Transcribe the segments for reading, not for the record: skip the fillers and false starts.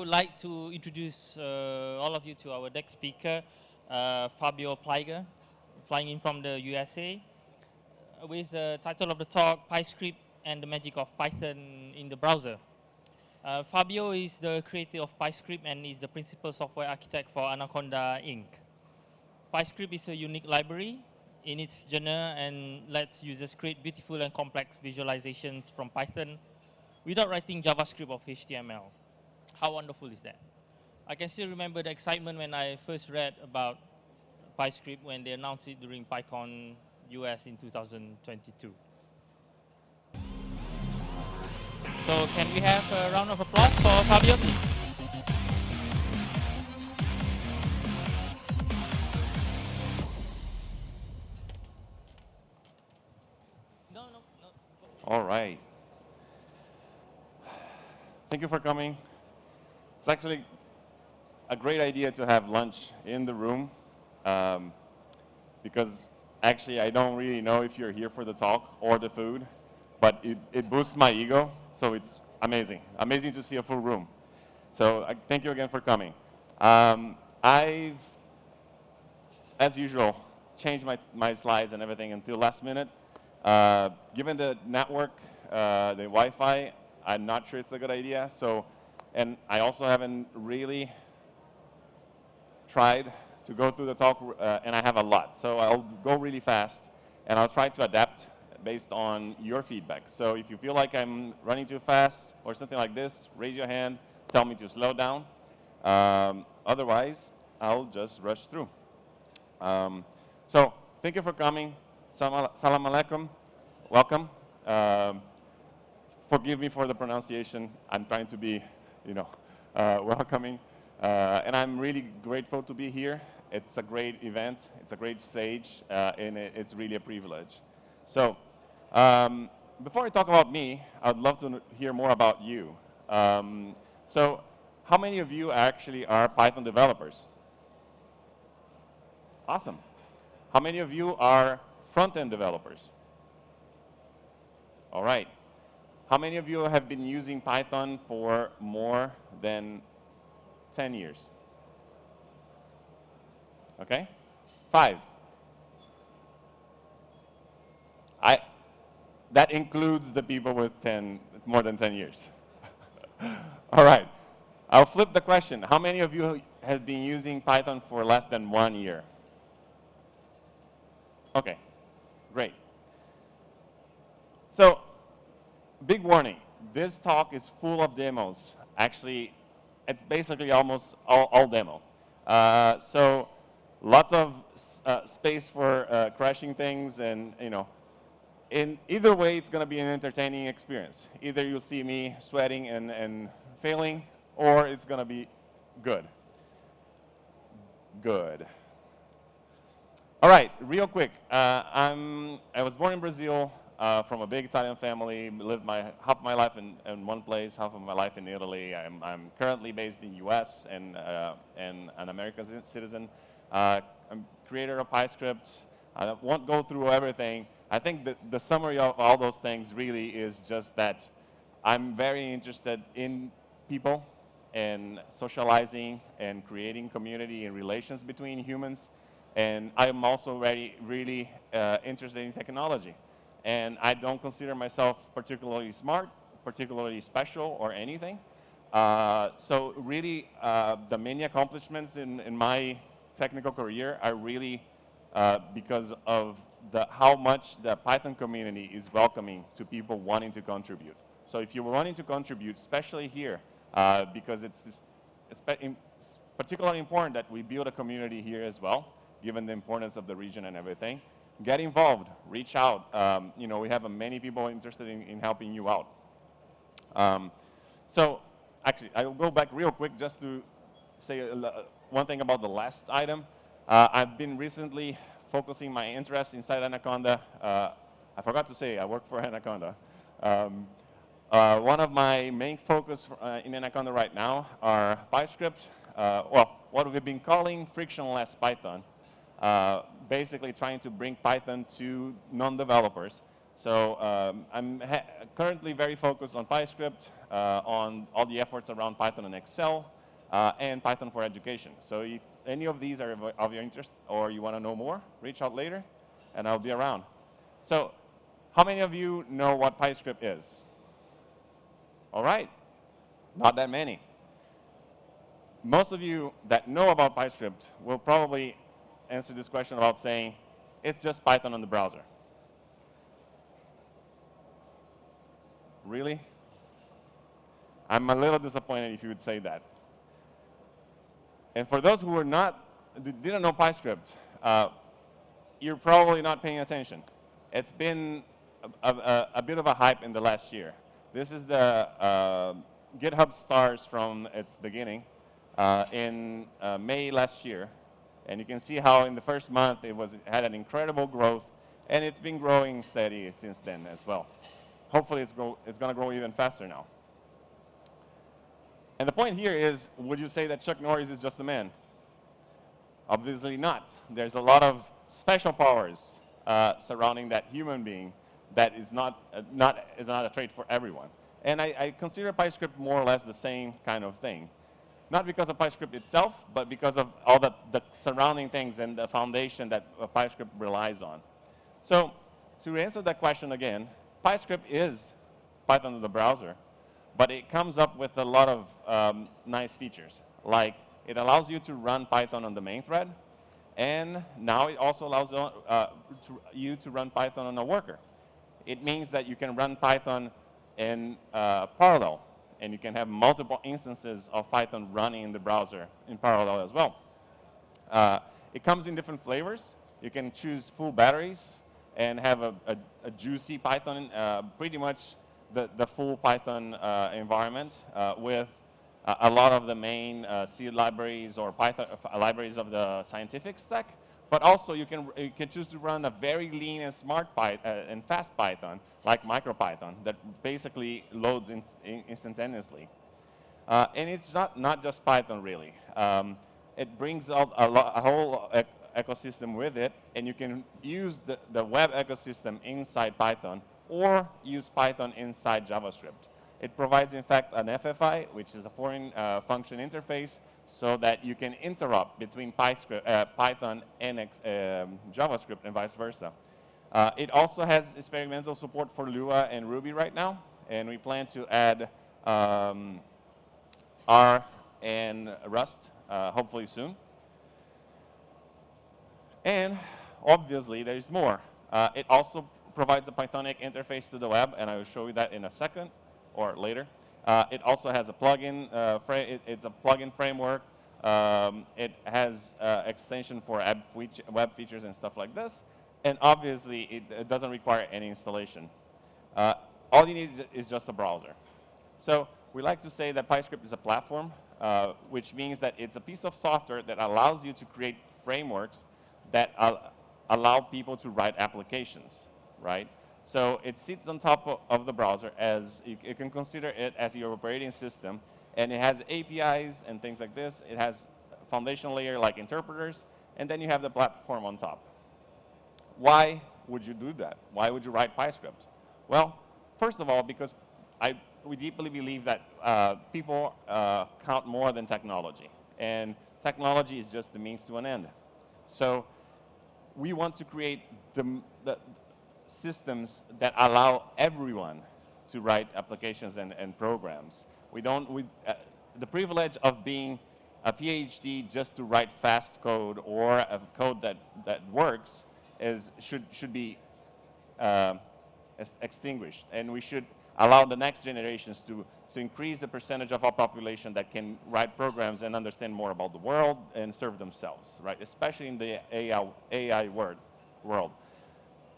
would like to introduce all of you to our next speaker, Fabio Pliger, flying in from the USA, with the title of the talk, PyScript and the Magic of Python in the Browser. Fabio is the creator of PyScript and is the principal software architect for Anaconda Inc. PyScript is a unique library in its genre and lets users create beautiful and complex visualizations from Python without writing JavaScript or HTML. How wonderful is that? I can still remember the excitement when I first read about PyScript when they announced it during PyCon US in 2022. So can we have a round of applause for Fabio, please? No. All right. Thank you for coming. It's actually a great idea to have lunch in the room because actually I don't really know if you're here for the talk or the food, but it boosts my ego, so it's amazing. Amazing to see a full room. So thank you again for coming. I've, as usual, changed my slides and everything until last minute. Given the network, the Wi-Fi, I'm not sure it's a good idea. So, and I also haven't really tried to go through the talk, and I have a lot. So I'll go really fast, and I'll try to adapt based on your feedback. So if you feel like I'm running too fast or something like this, raise your hand, tell me to slow down. Otherwise, I'll just rush through. So thank you for coming. Salam alaikum. Welcome. Forgive me for the pronunciation. I'm trying to be, welcoming. And I'm really grateful to be here. It's a great event. It's a great stage, and it's really a privilege. So before I talk about me, I'd love to hear more about you. So how many of you actually are Python developers? Awesome. How many of you are front-end developers? All right. How many of you have been using Python for more than 10 years? Okay. 5. That includes the people with more than 10 years. All right. I'll flip the question. How many of you have been using Python for less than 1 year? Okay. Great. So, big warning. This talk is full of demos. Actually, it's basically almost all demo. So lots of space for crashing things, and in either way, it's going to be an entertaining experience. Either you'll see me sweating and failing, or it's going to be good. Good. All right, real quick. I was born in Brazil. From a big Italian family, lived half my life in one place, half of my life in Italy. I'm currently based in the US and an American citizen. I'm creator of PyScript. I won't go through everything. I think the summary of all those things really is just that I'm very interested in people and socializing and creating community and relations between humans. And I'm also really interested in technology. And I don't consider myself particularly smart, particularly special, or anything. So really, the many accomplishments in my technical career are really because of how much the Python community is welcoming to people wanting to contribute. So if you're wanting to contribute, especially here, because it's particularly important that we build a community here as well, given the importance of the region and everything. Get involved, reach out. We have many people interested in helping you out. So actually, I'll go back real quick just to say one thing about the last item. I've been recently focusing my interest inside Anaconda. I forgot to say, I work for Anaconda. One of my main focus in Anaconda right now are PyScript, what we've been calling frictionless Python. Basically trying to bring Python to non-developers. So I'm currently very focused on PyScript, on all the efforts around Python and Excel, and Python for Education. So if any of these are of your interest or you want to know more, reach out later, and I'll be around. So how many of you know what PyScript is? All right, not that many. Most of you that know about PyScript will probably answer this question about saying, it's just Python on the browser. Really? I'm a little disappointed if you would say that. And for those who didn't know PyScript, you're probably not paying attention. It's been a bit of a hype in the last year. This is the GitHub stars from its beginning in May last year. And you can see how in the first month it had an incredible growth, and it's been growing steady since then as well. Hopefully it's going to grow even faster now. And the point here is, would you say that Chuck Norris is just a man? Obviously not. There's a lot of special powers surrounding that human being that is not a trait for everyone. And I consider PyScript more or less the same kind of thing. Not because of PyScript itself, but because of all the surrounding things and the foundation that PyScript relies on. So to answer that question again, PyScript is Python in the browser, but it comes up with a lot of nice features. Like it allows you to run Python on the main thread, and now it also allows you to run Python on a worker. It means that you can run Python in parallel, and you can have multiple instances of Python running in the browser in parallel as well. It comes in different flavors. You can choose full batteries and have a juicy Python, pretty much the full Python environment with a lot of the main C libraries or Python libraries of the scientific stack. But also you can choose to run a very lean and smart and fast Python, like MicroPython, that basically loads instantaneously. And it's not just Python, really. It brings out a whole ecosystem with it, and you can use the web ecosystem inside Python or use Python inside JavaScript. It provides, in fact, an FFI, which is a foreign function interface, so that you can interrupt between Python and JavaScript and vice versa. It also has experimental support for Lua and Ruby right now, and we plan to add R and Rust hopefully soon. And obviously, there's more. It also provides a Pythonic interface to the web, and I will show you that in a second or later. It also has a plugin. It's a plugin framework. It has extension for web features and stuff like this. And obviously, it doesn't require any installation. All you need is just a browser. So we like to say that PyScript is a platform, which means that it's a piece of software that allows you to create frameworks that allow people to write applications, right? So it sits on top of the browser as you can consider it as your operating system, and it has APIs and things like this. It has a foundation layer like interpreters, and then you have the platform on top. Why would you do that? Why would you write PyScript? Well, first of all, because we deeply believe that people count more than technology, and technology is just the means to an end. So we want to create the systems that allow everyone to write applications and programs. The privilege of being a PhD just to write fast code or a code that works should be extinguished, and we should allow the next generations to increase the percentage of our population that can write programs and understand more about the world and serve themselves, right? Especially in the AI world.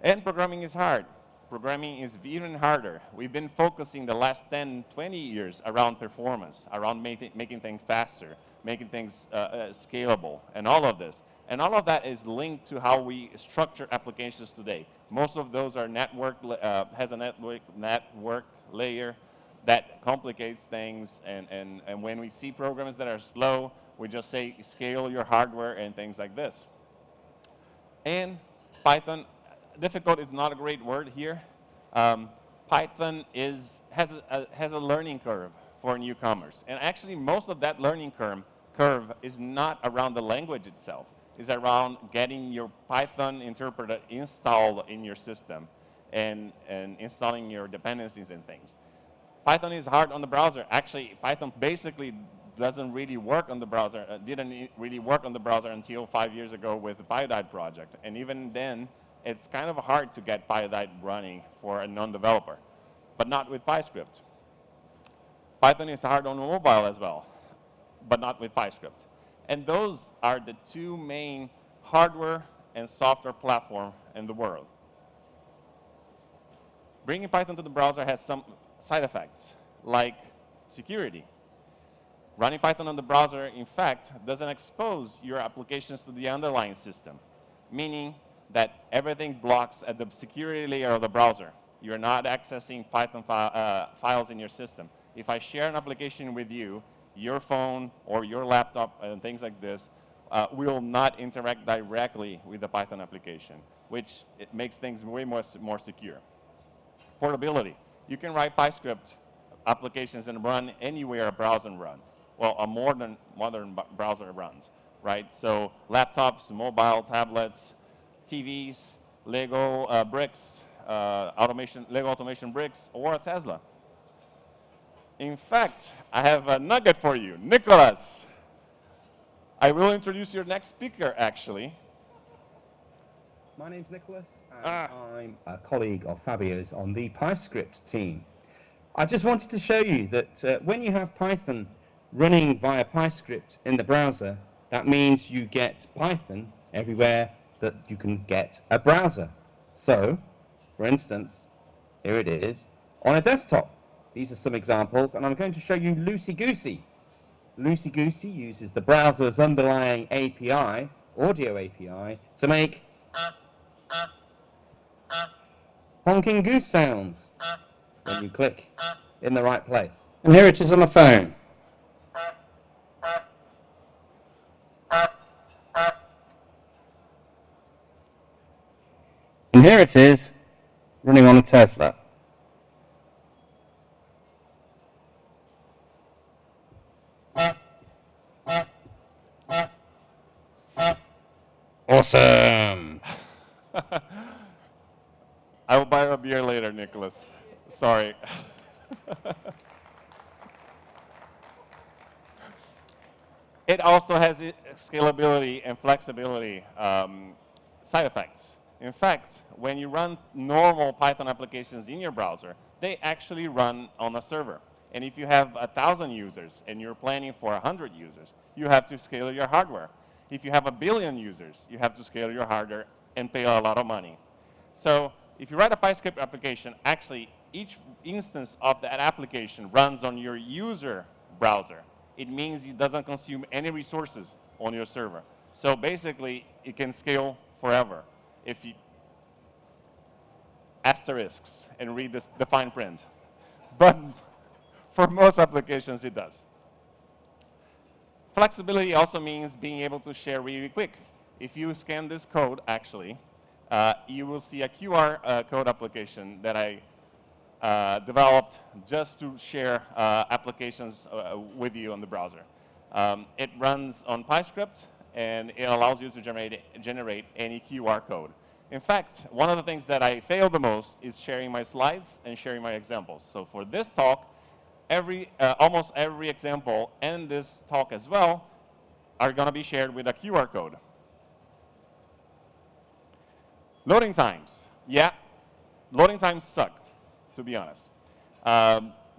And programming is hard. Programming is even harder. We've been focusing the last 10, 20 years around performance, around making things faster, making things scalable, and all of this. And all of that is linked to how we structure applications today. Most of those are has a network layer that complicates things, and when we see programs that are slow, we just say scale your hardware and things like this. And Python, difficult is not a great word here. Python has a learning curve for newcomers. And actually, most of that learning curve is not around the language itself. It's around getting your Python interpreter installed in your system and installing your dependencies and things. Python is hard on the browser. Actually, Python basically doesn't really work on the browser, didn't really work on the browser until 5 years ago with the Pyodide project. And even then, it's kind of hard to get Pyodide running for a non-developer, but not with PyScript. Python is hard on mobile as well, but not with PyScript. And those are the two main hardware and software platforms in the world. Bringing Python to the browser has some side effects, like security. Running Python on the browser, in fact, doesn't expose your applications to the underlying system, meaning that everything blocks at the security layer of the browser. You're not accessing Python files in your system. If I share an application with you, your phone or your laptop and things like this will not interact directly with the Python application, which it makes things way more secure. Portability. You can write PyScript applications and run anywhere a browser runs. Well, a modern browser runs, right? So laptops, mobile, tablets, TVs, Lego bricks, Lego automation bricks, or a Tesla. In fact, I have a nugget for you. Nicholas, I will introduce your next speaker, actually. My name's Nicholas, and I'm a colleague of Fabio's on the PyScript team. I just wanted to show you that when you have Python running via PyScript in the browser, that means you get Python everywhere that you can get a browser. So, for instance, here it is on a desktop. These are some examples, and I'm going to show you Loosey-Goosey. Loosey-Goosey uses the browser's underlying API, audio API, to make honking goose sounds when you click in the right place. And here it is on a phone. And here it is running on a Tesla. Awesome! I will buy you a beer later, Nicholas. Sorry. It also has scalability and flexibility side effects. In fact, when you run normal Python applications in your browser, they actually run on a server. And if you have 1,000 users and you're planning for 100 users, you have to scale your hardware. If you have 1 billion users, you have to scale your hardware and pay a lot of money. So if you write a PyScript application, actually each instance of that application runs on your user browser. It means it doesn't consume any resources on your server. So basically, it can scale forever if you asterisks and read the fine print. But for most applications, it does. Flexibility also means being able to share really quick. If you scan this code, actually, you will see a QR code application that I developed just to share applications with you on the browser. It runs on PyScript, and it allows you to generate any QR code. In fact, one of the things that I fail the most is sharing my slides and sharing my examples. So for this talk, almost every example and this talk as well are going to be shared with a QR code. Loading times. Yeah, loading times suck, to be honest,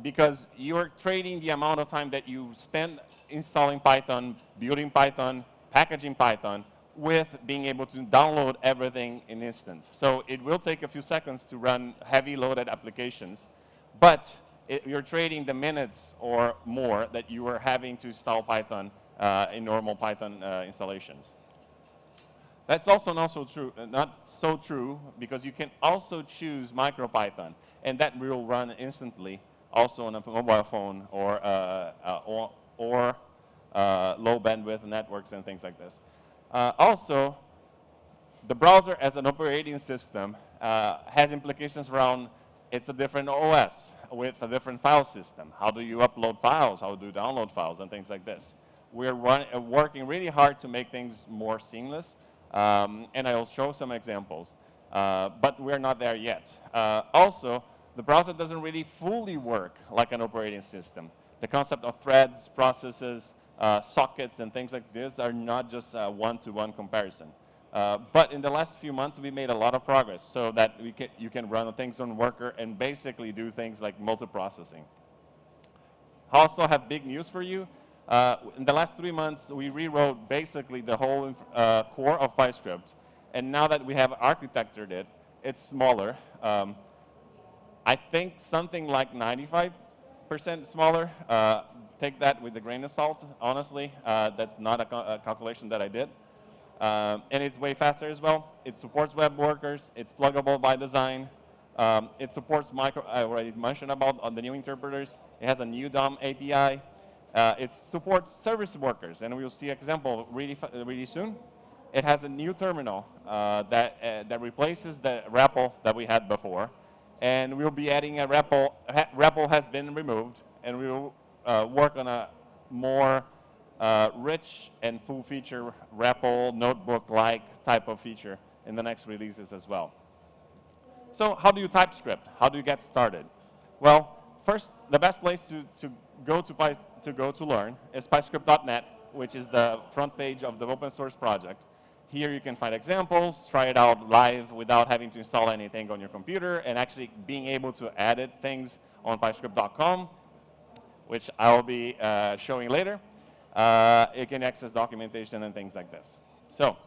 because you're trading the amount of time that you spend installing Python, building Python, packaging Python, with being able to download everything in instance. So it will take a few seconds to run heavy loaded applications, but you're trading the minutes or more that you are having to install Python in normal Python installations. That's also not so true because you can also choose MicroPython, and that will run instantly also on a mobile phone or low bandwidth networks and things like this. Also, the browser as an operating system has implications around it's a different OS. with a different file system? How do you upload files? How do you download files and things like this? We're working really hard to make things more seamless, and I'll show some examples. But we're not there yet. Also, the browser doesn't really fully work like an operating system. The concept of threads, processes, sockets, and things like this are not just a one-to-one comparison. But in the last few months, we made a lot of progress so that you can run things on Worker and basically do things like multiprocessing. I also have big news for you. In the last 3 months, we rewrote basically the whole core of PyScript. And now that we have architectured it, it's smaller. I think something like 95% smaller. Take that with a grain of salt, honestly. That's not a calculation that I did. And it's way faster as well. It supports web workers. It's pluggable by design. It supports I already mentioned about on the new interpreters. It has a new DOM API. It supports service workers, and we'll see an example really soon. It has a new terminal that replaces the REPL that we had before. And we'll be adding a REPL. REPL has been removed, and we will work on a more rich and full-feature REPL notebook-like type of feature in the next releases as well. So how do you TypeScript? How do you get started? Well, first, the best place to go to learn is PyScript.net, which is the front page of the open source project. Here you can find examples, try it out live without having to install anything on your computer, and actually being able to edit things on PyScript.com, which I'll be showing later. You can access documentation and things like this. So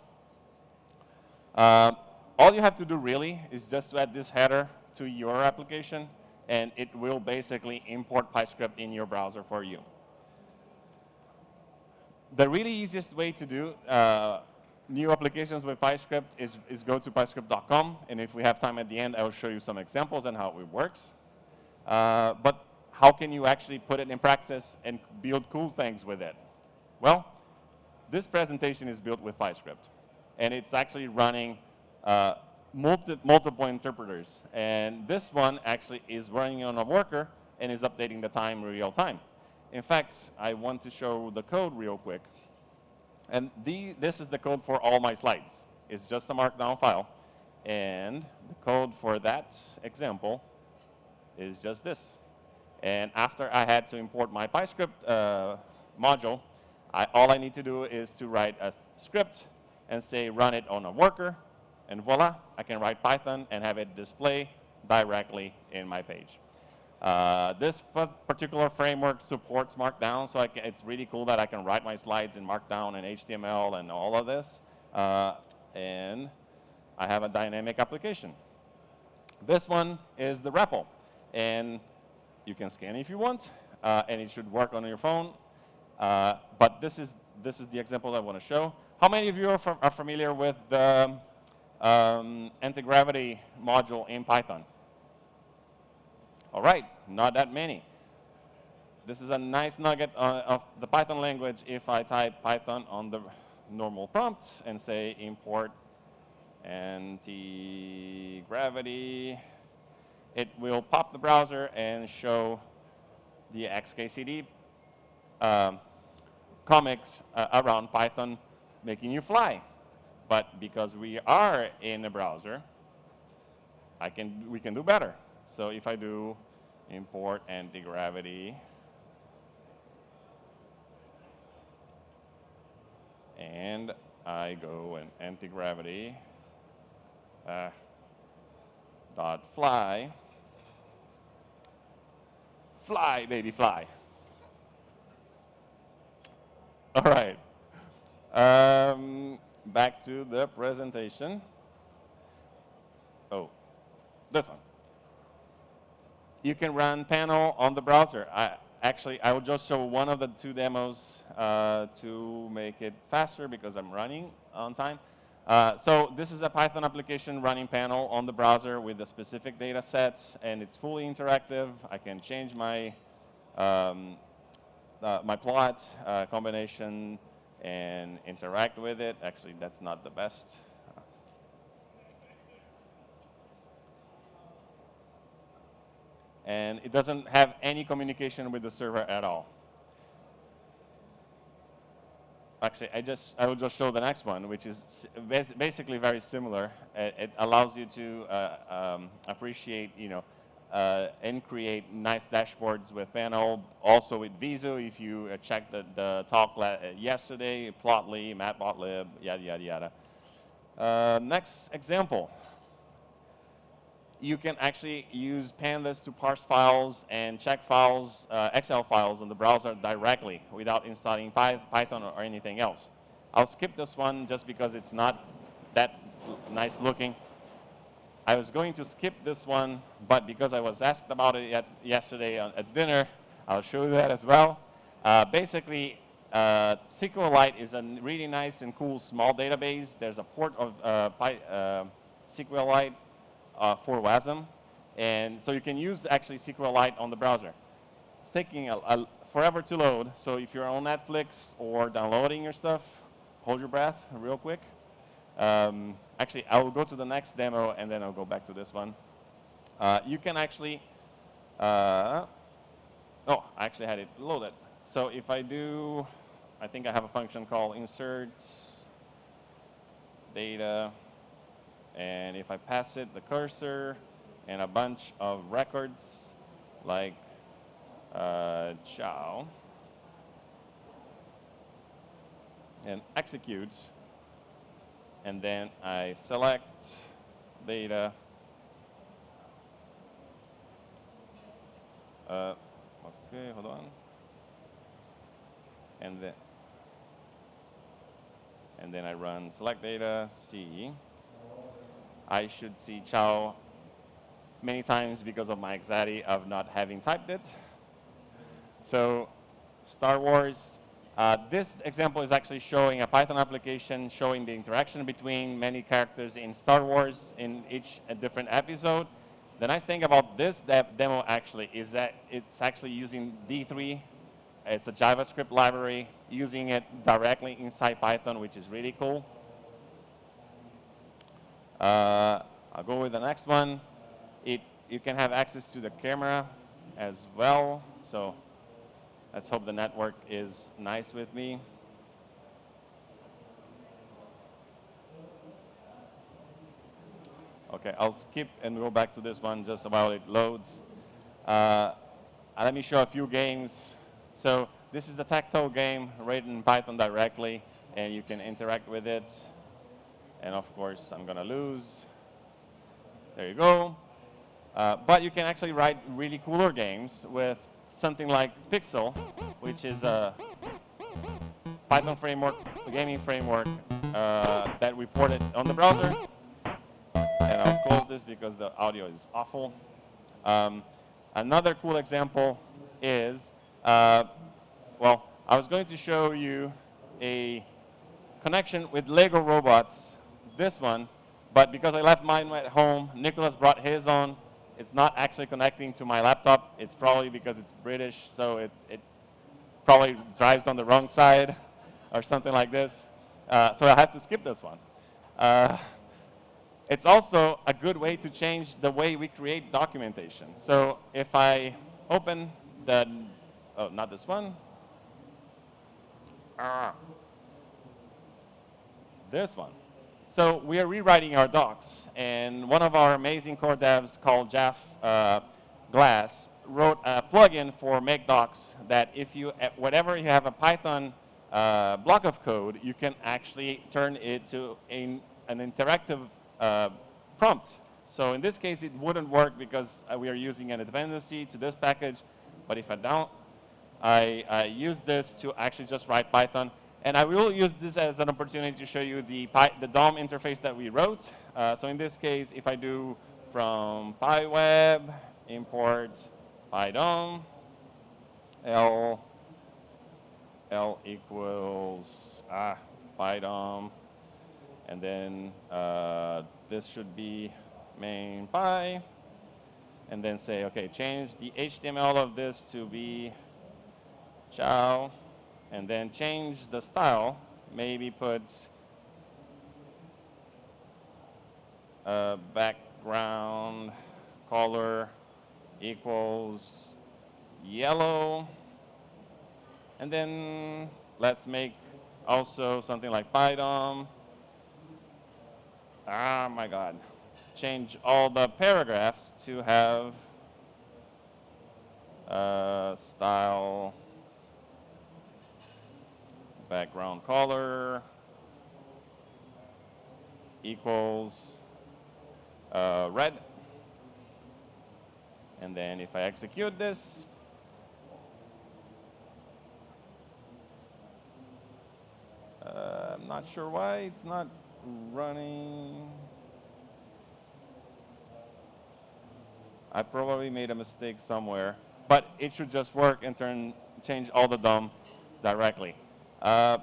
all you have to do really is just to add this header to your application, and it will basically import PyScript in your browser for you. The really easiest way to do new applications with PyScript is go to PyScript.com, and if we have time at the end, I will show you some examples and how it works. But how can you actually put it in practice and build cool things with it? Well, this presentation is built with PyScript, and it's actually running multiple interpreters. And this one actually is running on a worker and is updating the time real time. In fact, I want to show the code real quick. And this is the code for all my slides. It's just a markdown file. And the code for that example is just this. And after I had to import my PyScript module, all I need to do is to write a script and say run it on a worker. And voila, I can write Python and have it display directly in my page. This particular framework supports Markdown, so it's really cool that I can write my slides in Markdown and HTML and all of this. And I have a dynamic application. This one is the REPL. And you can scan if you want, and it should work on your phone. But this is the example I want to show. How many of you are familiar with the anti-gravity module in Python? All right, not that many. This is a nice nugget of the Python language. If I type Python on the normal prompt and say import anti-gravity, it will pop the browser and show the XKCD comics around Python making you fly. But because we are in a browser, we can do better. So if I do import anti-gravity, and I go and anti-gravity dot fly, fly, baby, fly. All right. Back to the presentation. Oh, this one. You can run panel on the browser. I will just show one of the two demos to make it faster because I'm running on time. So this is a Python application running panel on the browser with the specific data sets, and it's fully interactive. I can change my my plot combination and interact with it. Actually, that's not the best. and it doesn't have any communication with the server at all. Actually, I will just show the next one, which is basically very similar. It allows you to appreciate, and create nice dashboards with panel. Also with Visu, if you checked the talk yesterday, Plotly, Matplotlib, yada, yada, yada. Next example. You can actually use pandas to parse files and check files, Excel files on the browser directly without installing Python or anything else. I'll skip this one just because it's not that nice looking. I was going to skip this one, but because I was asked about it yesterday at dinner, I'll show you that as well. Basically, SQLite is a really nice and cool small database. There's a port of SQLite for WASM, and so you can use actually SQLite on the browser. It's taking forever to load, so if you're on Netflix or downloading your stuff, hold your breath real quick. Actually, I will go to the next demo, and then I'll go back to this one. You can actually, I actually had it loaded. So if I do, I think I have a function called insert data. And if I pass it the cursor and a bunch of records like chow and execute, and then I select data, okay, hold on, and then I run select data, C. I should see chow many times because of my anxiety of not having typed it. So Star Wars, this example is actually showing a Python application showing the interaction between many characters in Star Wars in each different episode. The nice thing about this demo actually is that it's actually using D3. It's a JavaScript library, using it directly inside Python, which is really cool. I'll go with the next one. You can have access to the camera as well. So let's hope the network is nice with me. Okay, I'll skip and go back to this one just while it loads. Let me show a few games. So this is a tactile game written in Python directly, and you can interact with it. And of course, I'm going to lose. There you go. But you can actually write really cooler games with something like Pixel, which is a Python framework, a gaming framework that we ported on the browser. And I'll close this because the audio is awful. Another cool example is, well, I was going to show you a connection with Lego robots. This one, but because I left mine at home, Nicholas brought his on. It's not actually connecting to my laptop. It's probably because it's British, so it probably drives on the wrong side or something like this. So I have to skip this one. It's also a good way to change the way we create documentation. So if I open the, oh, not this one. This one. So we are rewriting our docs, and one of our amazing core devs called Jeff Glass wrote a plugin for Make Docs that if you, whenever you have a Python block of code, you can actually turn it to an interactive prompt. So in this case, it wouldn't work because we are using a dependency to this package, but if I don't, I use this to actually just write Python. And I will use this as an opportunity to show you the DOM interface that we wrote. So in this case, if I do from PyWeb, import PyDOM, L equals PyDOM, and then this should be main py, and then say, okay, change the HTML of this to be chow, and then change the style, maybe put background color equals yellow. And then let's make also something like Python. Ah, my God. Change all the paragraphs to have style, background color equals red. And then if I execute this, I'm not sure why it's not running. I probably made a mistake somewhere, but it should just work and change all the DOM directly. The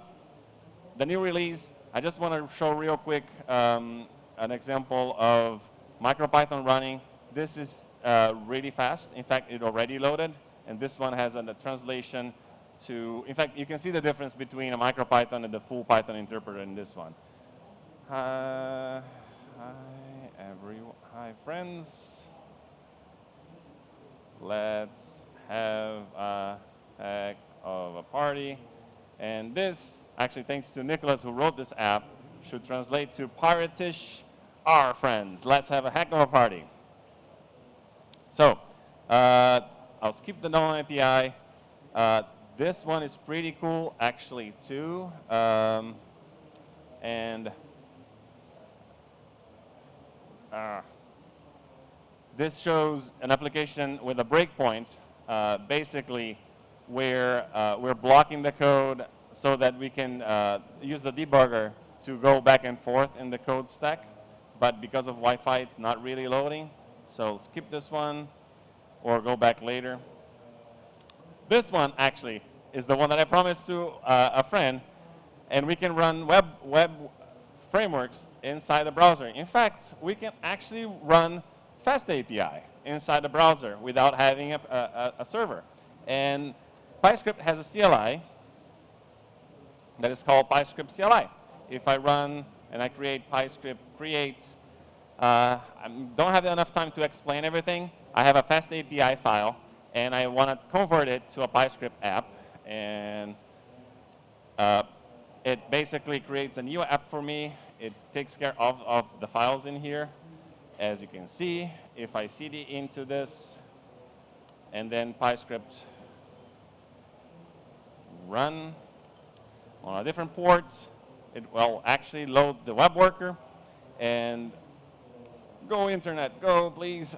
new release, I just want to show real quick an example of MicroPython running. This is really fast. In fact, it already loaded, and this one has a translation to, in fact, you can see the difference between a MicroPython and the full Python interpreter in this one. Hi, everyone. Hi, friends. Let's have a heck of a party. And this, actually thanks to Nicholas who wrote this app, should translate to Piratish, our friends. Let's have a heck of a party. So, I'll skip the DOM API. This one is pretty cool, actually, too. This shows an application with a breakpoint, basically, where we're blocking the code so that we can use the debugger to go back and forth in the code stack. But because of Wi-Fi, it's not really loading. So skip this one or go back later. This one, actually, is the one that I promised to a friend. And we can run web frameworks inside the browser. In fact, we can actually run Fast API inside the browser without having a server. And PyScript has a CLI that is called PyScript CLI. If I run and I create PyScript create, I don't have enough time to explain everything. I have a Fast API file, and I want to convert it to a PyScript app. And it basically creates a new app for me. It takes care of the files in here. As you can see, if I cd into this, and then PyScript run on a different port, it will actually load the web worker. And go internet, go please.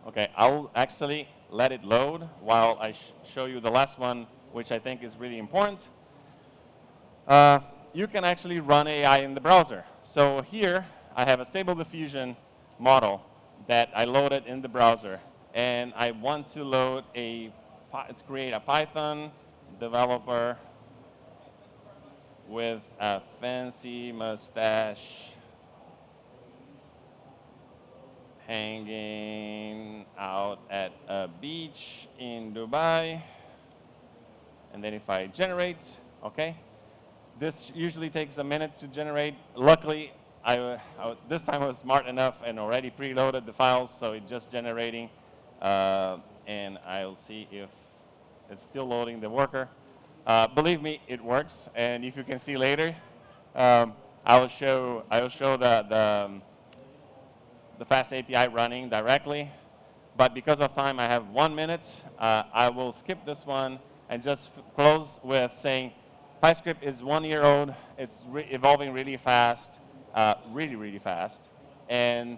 Okay, I'll actually let it load while I show you the last one, which I think is really important. You can actually run AI in the browser. So here, I have a Stable Diffusion model that I loaded in the browser. And I want to load create a Python developer with a fancy mustache hanging out at a beach in Dubai. And then if I generate, okay. This usually takes a minute to generate. Luckily, this time I was smart enough and already preloaded the files, so it's just generating. And I'll see if it's still loading the worker. Believe me, it works. And if you can see later, I'll show the Fast API running directly. But because of time, I have 1 minute. I will skip this one and just close with saying, PyScript is 1 year old. It's evolving really fast, really fast, and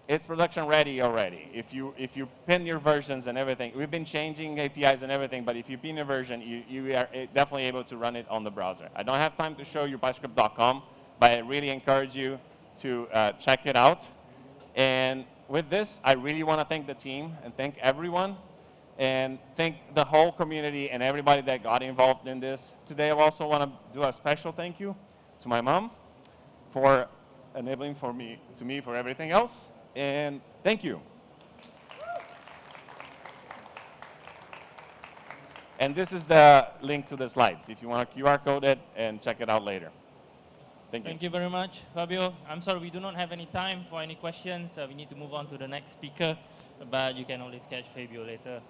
it's production ready already. If you pin your versions and everything, we've been changing APIs and everything, but if you pin a version, you are definitely able to run it on the browser. I don't have time to show you pyscript.com, but I really encourage you to check it out. And with this, I really want to thank the team and thank everyone. And thank the whole community and everybody that got involved in this. Today, I also want to do a special thank you to my mom for enabling me for everything else. And thank you. And this is the link to the slides if you want to QR code it and check it out later. Thank you. Thank you very much, Fabio. I'm sorry we do not have any time for any questions. We need to move on to the next speaker, but you can always catch Fabio later.